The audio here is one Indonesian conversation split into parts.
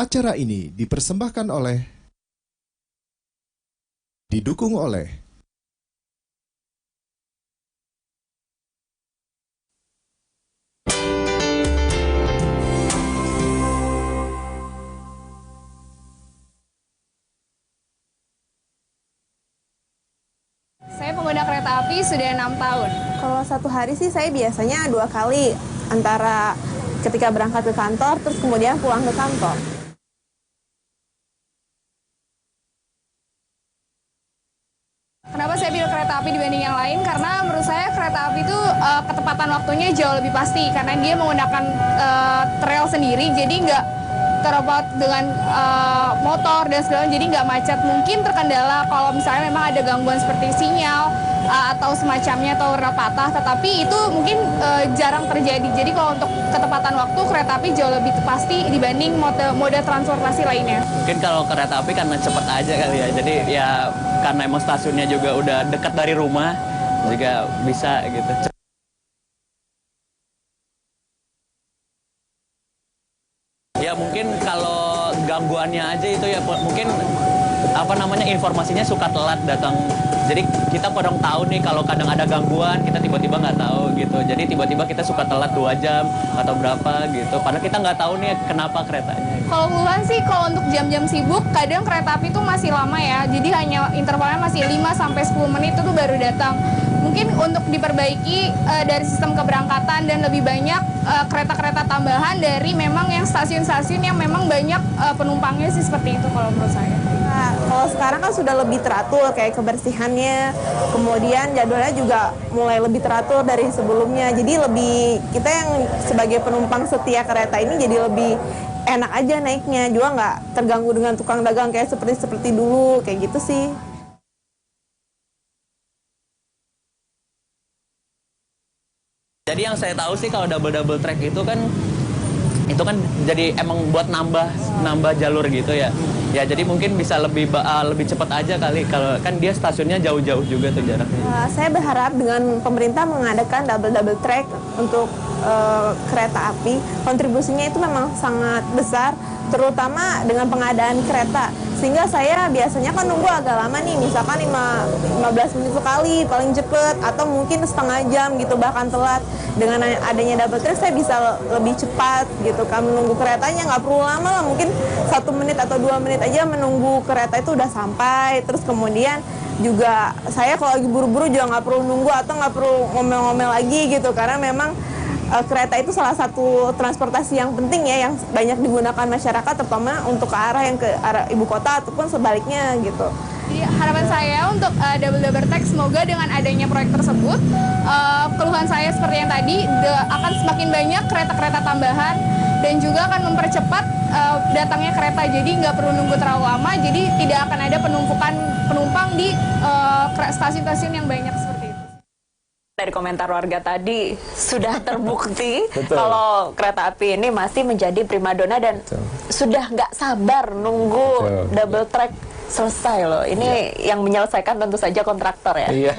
Acara ini didukung oleh Saya pengguna kereta api sudah 6 tahun. Kalau satu hari sih saya biasanya 2 kali, antara ketika berangkat ke kantor, terus kemudian pulang ke kantor. Kenapa saya pilih kereta api dibanding yang lain? Karena menurut saya kereta api itu ketepatan waktunya jauh lebih pasti. Karena dia menggunakan trail sendiri, jadi nggak terpaut dengan motor dan segala, jadi nggak macet. Mungkin terkendala kalau misalnya memang ada gangguan seperti sinyal atau semacamnya atau rel patah, tetapi itu mungkin jarang terjadi. Jadi kalau untuk ketepatan waktu, kereta api jauh lebih pasti dibanding mode transportasi lainnya. Mungkin kalau kereta api karena cepat aja kali ya, jadi ya karena emang stasiunnya juga udah dekat dari rumah, juga bisa gitu. Ya mungkin kalau gangguannya aja itu ya mungkin informasinya suka telat datang. Jadi kita kadang tahu nih kalau kadang ada gangguan, kita tiba-tiba nggak tahu gitu. Jadi tiba-tiba kita suka telat 2 jam atau berapa gitu. Padahal kita nggak tahu nih kenapa keretanya. Kalau keluhan sih kalau untuk jam-jam sibuk, kadang kereta api itu masih lama ya. Jadi hanya intervalnya masih 5-10 menit itu baru datang. Mungkin untuk diperbaiki dari sistem keberangkatan dan lebih banyak kereta-kereta tambahan dari memang yang stasiun-stasiun yang memang banyak penumpangnya sih, seperti itu kalau menurut saya. Nah, kalau sekarang kan sudah lebih teratur kayak kebersihannya, kemudian jadwalnya juga mulai lebih teratur dari sebelumnya. Jadi kita yang sebagai penumpang setia kereta ini jadi lebih enak aja naiknya, juga nggak terganggu dengan tukang dagang kayak seperti dulu, kayak gitu sih. Jadi yang saya tahu sih kalau double track itu kan jadi emang buat nambah jalur gitu ya. Ya jadi mungkin bisa lebih cepat aja kali, kalau kan dia stasiunnya jauh-jauh juga tuh jaraknya. Saya berharap dengan pemerintah mengadakan double track untuk kereta api, kontribusinya itu memang sangat besar, terutama dengan pengadaan kereta. Sehingga saya biasanya kan nunggu agak lama nih, misalkan 15 menit sekali paling cepet, atau mungkin setengah jam gitu, bahkan telat. Dengan adanya double track saya bisa lebih cepat gitu kan, menunggu keretanya nggak perlu lama lah, mungkin 1 menit atau 2 menit aja menunggu kereta itu udah sampai. Terus kemudian juga saya kalau lagi buru-buru juga nggak perlu nunggu atau nggak perlu ngomel-ngomel lagi gitu, karena memang kereta itu salah satu transportasi yang penting ya, yang banyak digunakan masyarakat, terutama untuk ke arah ibu kota ataupun sebaliknya gitu. Jadi harapan saya untuk double track, semoga dengan adanya proyek tersebut, keluhan saya seperti yang tadi, akan semakin banyak kereta-kereta tambahan dan juga akan mempercepat datangnya kereta. Jadi nggak perlu nunggu terlalu lama, jadi tidak akan ada penumpukan penumpang di stasiun-stasiun yang banyak seperti itu. Dari komentar warga tadi sudah terbukti kalau kereta api ini masih menjadi primadona dan sudah nggak sabar nunggu double track selesai loh. Ini yang menyelesaikan tentu saja kontraktor ya. Iya.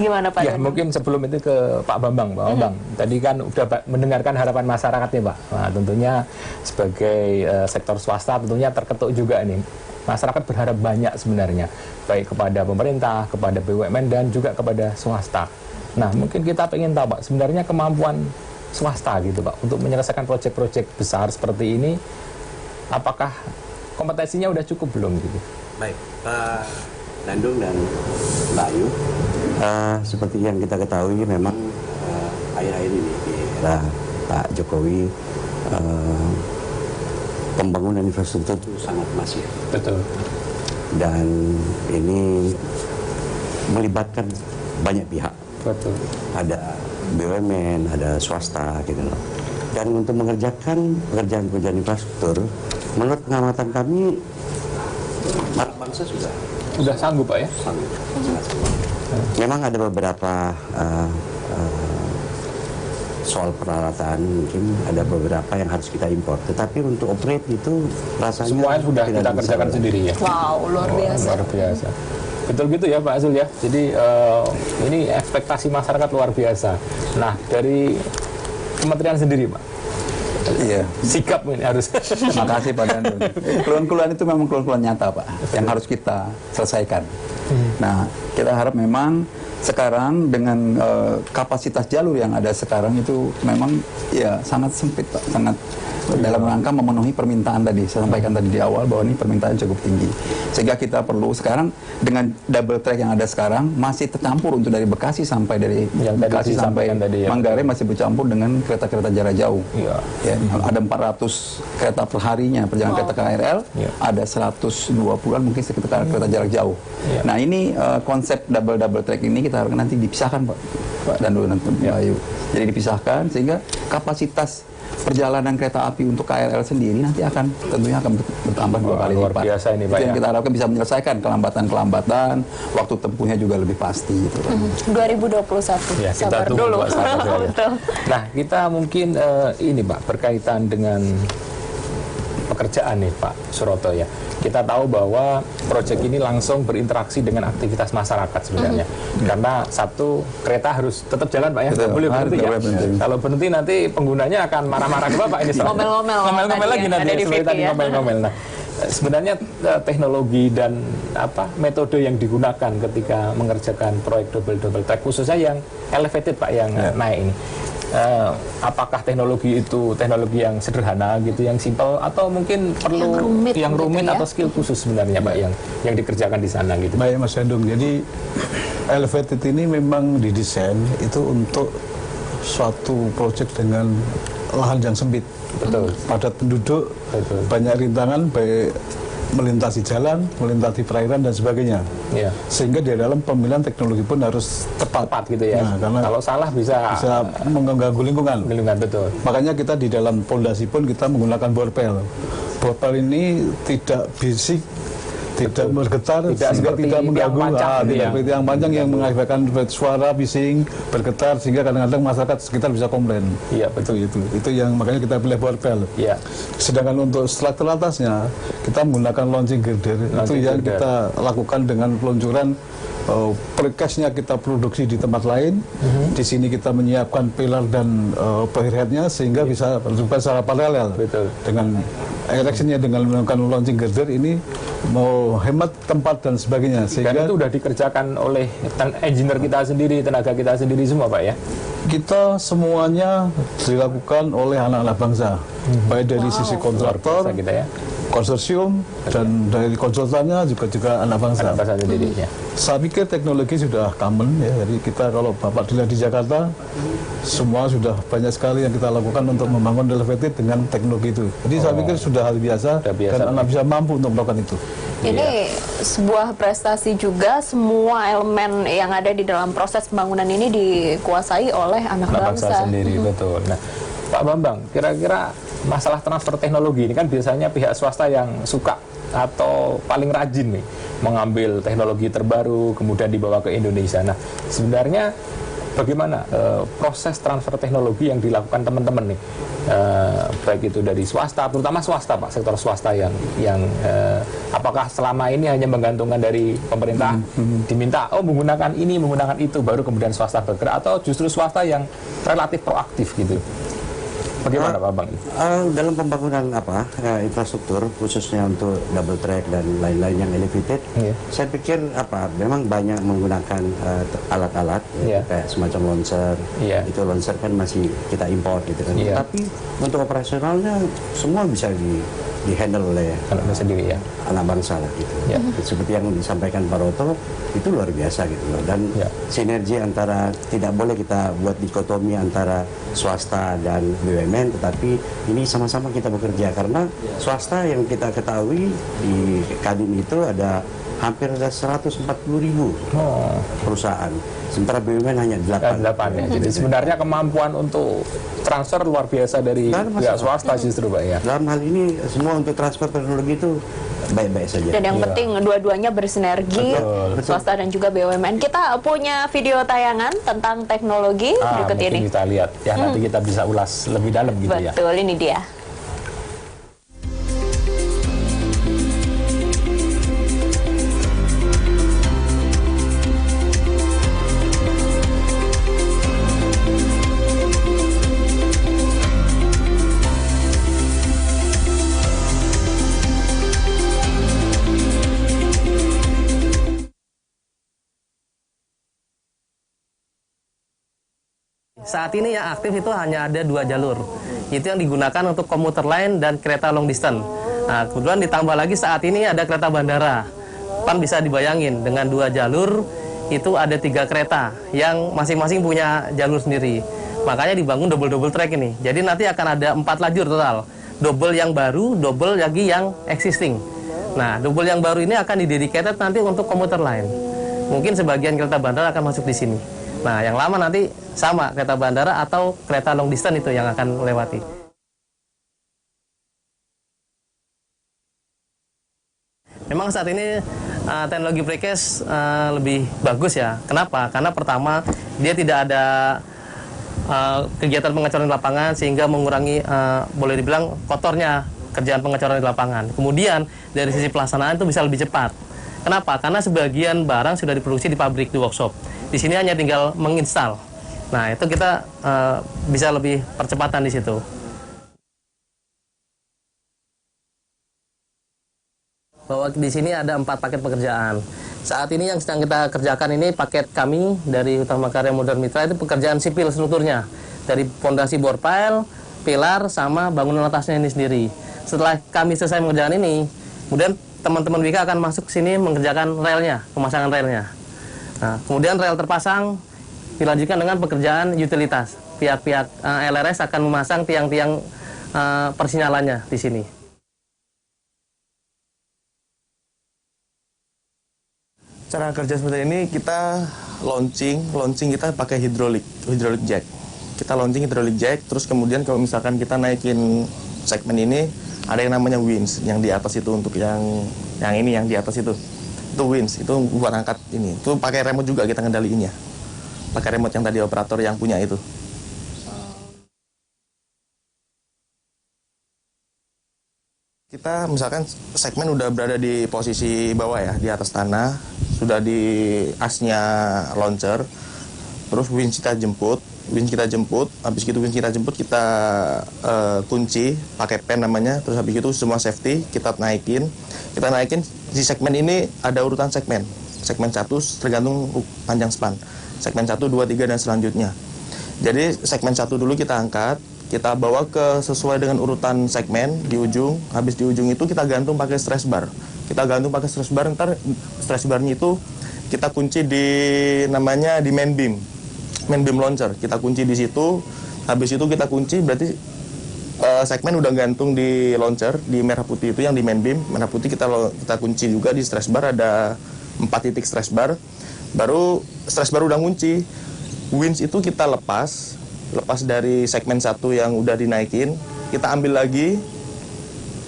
Gimana Pak? Ya, mungkin sebelum itu ke Pak Bambang. Tadi kan udah mendengarkan harapan masyarakat nih Pak. Nah, tentunya sebagai sektor swasta tentunya terketuk juga nih. Masyarakat berharap banyak sebenarnya, baik kepada pemerintah, kepada BUMN, dan juga kepada swasta. Nah, mungkin kita ingin tahu Pak, sebenarnya kemampuan swasta gitu Pak, untuk menyelesaikan proyek-proyek besar seperti ini, apakah kompetensinya udah cukup belum gitu? Baik, Pak Dandung dan Mbak Ayu, seperti yang kita ketahui memang akhir-akhir ini di era Pak Jokowi, pembangunan infrastruktur itu sangat masif. Betul. Dan ini melibatkan banyak pihak. Betul. Ada BUMN, ada swasta gitu loh. Dan untuk mengerjakan pekerjaan-pekerjaan infrastruktur, menurut pengamatan kami, anak bangsa sudah sanggup Pak ya? Sanggup. Memang ada beberapa soal peralatan, mungkin ada beberapa yang harus kita impor. Tetapi untuk operate itu rasanya semuanya sudah kita kerjakan sendiri ya. Wow, luar biasa. Luar biasa. Betul gitu ya Pak Azul ya. Jadi ini ekspektasi masyarakat luar biasa. Nah, dari kementerian sendiri Pak, Iya. Sikap ini harus. Terima kasih Pak Danun. Keluhan-keluhan itu memang keluhan-keluhan nyata Pak, yang harus kita selesaikan. Nah, kita harap memang sekarang dengan kapasitas jalur yang ada sekarang itu memang ya sangat sempit Pak, sangat dalam rangka memenuhi permintaan tadi. Saya sampaikan tadi di awal bahwa ini permintaan cukup tinggi. Sehingga kita perlu sekarang dengan double track yang ada sekarang masih tercampur untuk dari Bekasi sampai dari Yang tadi Bekasi sampai tadi, ya. Manggarai masih bercampur dengan kereta-kereta jarak jauh. Iya. Ya, ada 400 kereta per harinya perjalanan kereta KRL, Iya. ada 120-an mungkin sekitar kereta jarak jauh. Iya. Nah ini konsep double track ini kita harapkan nanti dipisahkan Pak Dandu dan Mbak Ayu. Jadi dipisahkan sehingga kapasitas perjalanan kereta api untuk KRL sendiri nanti tentunya akan bertambah 2 kali luar lipat. biasa ini, Pak, Itu yang ya. kita harapkan bisa menyelesaikan kelambatan-kelambatan, waktu tempuhnya juga lebih pasti gitu. 2021. Ya, kita Sabar tunggu, dulu. Pak, sabar saja. Betul. Nah, kita mungkin ini Pak, berkaitan dengan pekerjaan nih Pak Suroto ya. Kita tahu bahwa proyek ini langsung berinteraksi dengan aktivitas masyarakat sebenarnya. Karena satu, kereta harus tetap jalan Pak ya, nggak Betul. boleh berhenti ya. Harus berhenti. Kalau berhenti nanti penggunanya akan marah-marah ke Bapak ini. Ngomel-ngomel Ngomel-ngomel tadi lagi ya, nanti, ada di seperti VT tadi ya. ngomel-ngomel. Nah, sebenarnya teknologi dan metode yang digunakan ketika mengerjakan proyek double track khususnya yang elevated Pak, yang naik ini. Apakah teknologi itu teknologi yang sederhana gitu, yang simpel, atau mungkin perlu yang rumit gitu ya? atau skill khusus sebenarnya Pak yang dikerjakan di sana gitu. Baik Mas Hendung, jadi elevated ini memang didesain itu untuk suatu proyek dengan lahan yang sempit, Betul. padat penduduk, Betul. banyak rintangan, baik melintasi jalan, melintasi perairan dan sebagainya. Ya. Sehingga di dalam pemilihan teknologi pun harus tepat. Tepat gitu ya. Nah, karena kalau salah bisa mengganggu lingkungan. betul. Makanya kita di dalam pondasi pun kita menggunakan borpel. Borpel ini tidak bisik, tidak bergetar, Tidak sehingga seperti tidak tiang mengganggu. panjang gitu Tidak ya. seperti tiang panjang yang mengakibatkan suara bising, bergetar, sehingga kadang-kadang masyarakat sekitar bisa komplain. Iya, betul. Itu yang makanya kita pilih borpel. Iya. Sedangkan untuk struktur atasnya kita menggunakan launching girder. Itu Launching yang girder. kita lakukan dengan peluncuran precastnya kita produksi di tempat lain. Di sini kita menyiapkan pilar dan overheadnya sehingga bisa berjalan secara paralel. Betul. Dengan erectionnya dengan menggunakan launching girder ini mau hemat tempat dan sebagainya. Dan Sehingga itu sudah dikerjakan oleh engineer kita sendiri, tenaga kita sendiri semua Pak ya. kita semuanya dilakukan oleh anak-anak bangsa, baik dari sisi kontraktor, Kita ya. konsorsium, dan dari konsultannya juga anak bangsa. Anak bangsa sendiri ya. Saya pikir teknologi sudah common ya, jadi kita kalau Bapak dilihat di Jakarta, semua sudah banyak sekali yang kita lakukan untuk membangun elevated dengan teknologi itu. Jadi saya pikir sudah hal biasa, Sudah biasa, dan anak bisa mampu untuk melakukan itu. Ini sebuah prestasi juga, semua elemen yang ada di dalam proses pembangunan ini dikuasai oleh anak bangsa. Sendiri, betul. Nah, Pak Bambang, kira-kira masalah transfer teknologi ini kan biasanya pihak swasta yang suka atau paling rajin nih mengambil teknologi terbaru kemudian dibawa ke Indonesia. Nah, sebenarnya bagaimana proses transfer teknologi yang dilakukan teman-teman nih, baik itu dari swasta, terutama swasta Pak, sektor swasta yang apakah selama ini hanya menggantungkan dari pemerintah, diminta menggunakan ini, menggunakan itu, baru kemudian swasta bergerak, atau justru swasta yang relatif proaktif gitu? Bagaimana Pak Bang? Dalam pembangunan infrastruktur khususnya untuk double track dan lain-lain yang elevated, saya pikir memang banyak menggunakan alat-alat kayak semacam launcher. Itu launcher kan masih kita import gitu kan. Tapi untuk operasionalnya semua bisa di handle oleh sendiri ya, anak bangsa lah gitu. Seperti yang disampaikan Pak Roto, itu luar biasa gitu loh. Dan sinergi antara, tidak boleh kita buat dikotomi antara swasta dan BUMN, tetapi ini sama-sama kita bekerja, karena swasta yang kita ketahui di Kadin itu ada hampir 140.000 perusahaan, sementara BUMN hanya 8 ya. Jadi sebenarnya kemampuan untuk transfer luar biasa dari pihak swasta justru Pak ya. Dalam hal ini semua untuk transfer teknologi itu baik-baik saja. Dan yang penting dua-duanya bersinergi, swasta dan juga BUMN. Kita punya video tayangan tentang teknologi berikut mungkin ini. Kita lihat ya, nanti kita bisa ulas lebih dalam gitu ya. Betul, ini dia. saat ini yang aktif itu hanya ada 2 jalur. Itu yang digunakan untuk komuter lain dan kereta long distance. Nah, kebetulan ditambah lagi saat ini ada kereta bandara. Pan bisa dibayangin dengan 2 jalur itu ada 3 kereta yang masing-masing punya jalur sendiri. Makanya dibangun double track ini. Jadi nanti akan ada 4 lajur total. Double yang baru, double lagi yang existing. Nah, double yang baru ini akan didedicated nanti untuk komuter lain. Mungkin sebagian kereta bandara akan masuk di sini. Nah, yang lama nanti sama kereta bandara atau kereta long distance itu yang akan melewati. Memang saat ini teknologi precast lebih bagus ya. Kenapa? Karena pertama dia tidak ada kegiatan pengecoran di lapangan sehingga mengurangi boleh dibilang kotornya kerjaan pengecoran di lapangan. Kemudian dari sisi pelaksanaan itu bisa lebih cepat. Kenapa? Karena sebagian barang sudah diproduksi di pabrik, di workshop. Di sini hanya tinggal menginstal. Nah, itu kita bisa lebih percepatan di situ. Bahwa di sini ada 4 paket pekerjaan. Saat ini yang sedang kita kerjakan ini paket kami dari Utama Karya Modern Mitra itu pekerjaan sipil strukturnya. Dari fondasi bor pile, pilar, sama bangunan atasnya ini sendiri. Setelah kami selesai mengerjakan ini, kemudian teman-teman Wika akan masuk ke sini mengerjakan relnya, pemasangan relnya. Nah, kemudian rel terpasang, dilanjutkan dengan pekerjaan utilitas. Pihak-pihak LRS akan memasang tiang-tiang persinyalannya di sini. Cara kerja seperti ini kita launching kita pakai hydraulic jack. Kita launching hydraulic jack, terus kemudian kalau misalkan kita naikin segmen ini, ada yang namanya winch yang di atas itu untuk yang ini yang di atas itu winch itu buat angkat ini. Itu pakai remote juga kita ngendaliinnya. Pakai remote yang tadi operator yang punya itu. Kita misalkan segmen udah berada di posisi bawah ya, di atas tanah, sudah di asnya launcher, terus winch kita jemput, habis gitu winch kita jemput, kita kunci, pakai pen namanya, terus habis itu semua safety, kita naikin, di segmen ini ada urutan segmen 1 tergantung panjang span, segmen 1, 2, 3 dan selanjutnya. Jadi segmen 1 dulu kita angkat, kita bawa ke sesuai dengan urutan segmen di ujung. Habis di ujung itu kita gantung pakai stress bar. Ntar stress barnya itu kita kunci di namanya di main beam launcher. Kita kunci di situ. Habis itu kita kunci berarti segmen udah gantung di launcher di merah putih itu yang di main beam. Merah putih kita kunci juga di stress bar, ada 4 titik stress bar. Baru stress bar udah kunci. Winch itu kita lepas dari segmen 1 yang udah dinaikin, kita ambil lagi,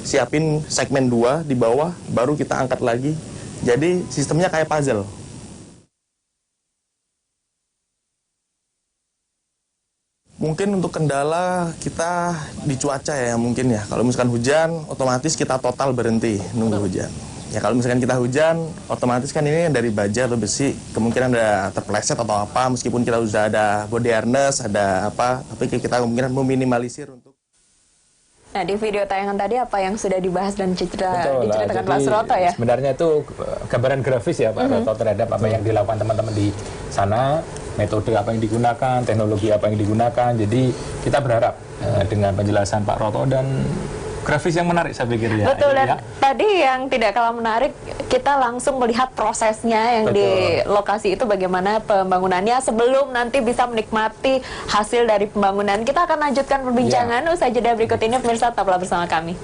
siapin segmen 2 di bawah, baru kita angkat lagi. Jadi sistemnya kayak puzzle. Mungkin untuk kendala kita di cuaca ya mungkin ya. Kalau misalkan hujan, otomatis kita total berhenti nunggu hujan. Ya kalau misalkan kita hujan, otomatis kan ini dari baja atau besi, kemungkinan ada terpeleset atau apa, meskipun kita sudah ada body harness, ada apa, tapi kita kemungkinan meminimalisir untuk... Nah, di video tayangan tadi apa yang sudah dibahas dan diceritakan Pak Suroto ya? Sebenarnya itu gambaran grafis ya Pak Suroto terhadap apa yang dilakukan teman-teman di sana, metode apa yang digunakan, teknologi apa yang digunakan. Jadi kita berharap dengan penjelasan Pak Roto dan grafis yang menarik saya pikir ya. Betul, dan ya. tadi yang tidak kalah menarik, kita langsung melihat prosesnya yang di lokasi itu bagaimana pembangunannya sebelum nanti bisa menikmati hasil dari pembangunan. Kita akan lanjutkan perbincangan usai jeda berikut ini, pemirsa tetaplah bersama kami.